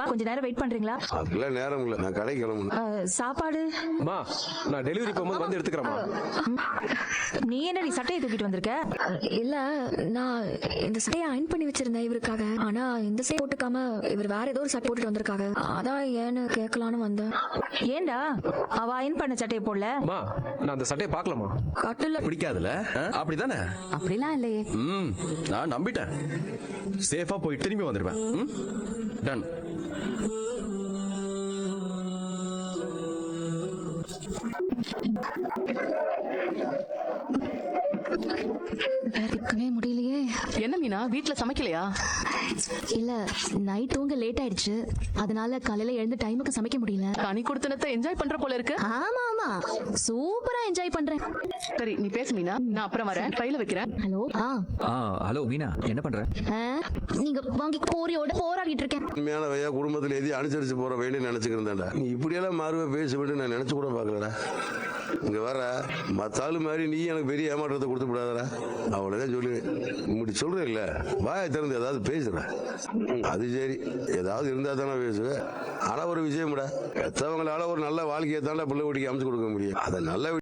கொஞ்ச நேரம் வெயிட் பண்றீங்களா? அதுக்கெல்லாம் நேரம் இல்ல, நான் கடைக்கு கிளம்பணும். சாப்பாடு அம்மா, நான் டெலிவரி போகும்போது வந்து எடுத்துக்கிறேம்மா. நீ என்னடி சட்டையை தூக்கிட்டு வந்திருக்க? இல்ல, நான் இந்த சட்டையை அயன் பண்ணி வச்சிருந்தேன் இவருக்காக. ஆனா இந்த சட்டை போட்டுக்காம இவர் வேற ஏதோ ஒரு சட்டை போட்டுட்டு வந்திருக்காங்க. அதான் ஏன்னு கேட்கலான்னு வந்தேன். ஏண்டா அவ அயன் பண்ண சட்டையை போடல? அம்மா, நான் அந்த சட்டையை பார்க்கலாமா? கட்டில பிடிக்காதுல, அப்படிதானே? அப்படிலாம் இல்லையே. நான் நம்பிட்டேன். சேஃபா போய் திரும்பி வந்துருவேன். டன். இருக்கவே முடியலையே. என்ன மீனா, வீட்ல சமைக்கலையா? இல்ல, நைட் தூங்க லேட் ஆயிடுச்சு. அதனால காலையில எழுந்து டைமுக்கு சமைக்க முடியல. கனி கொடுத்தனத்தை என்ஜாய் பண்ற போல இருக்கு. ஆமா ஆமா, சூப்பரா என்ஜாய் பண்றேன். சரி, நீ பேசு மீனா, நான் அப்புறம் வரேன். கையில வைக்கிறேன். ஹலோ. ஹலோ மீனா, என்ன பண்ற? நீங்க வாங்கி போரியோட போராடிட்டு இருக்கேன். உண்மையான வையா குடும்பத்துல எதையும் அனுசரிச்சு போற வேலையை நினைச்சுக்கிறேன்டா. நீ இப்படியெல்லாம் மாறுவே பேச விட்டு நான் நினைச்சு கூட பாக்கலடா. இங்க வர மத்தாளு மாதிரி நீ எனக்கு பெரிய ஏமாற்றத்தை கொடுத்து விடாதடா. அவ்வளவுதான் சொல்லுவேன். இப்படி சொல்ற இல்ல, வாயை திறந்து ஏதாவது பேசுற. அது சரி, ஏதாவது இருந்தா தானே பேசுவேன். ஆனா ஒரு விஷயம்டா, பெத்தவங்களால ஒரு நல்ல வாழ்க்கையை தாண்டா பிள்ளை வீட்டுக்கு அமைச்சு கொடுக்க முடியும். அதை நல்ல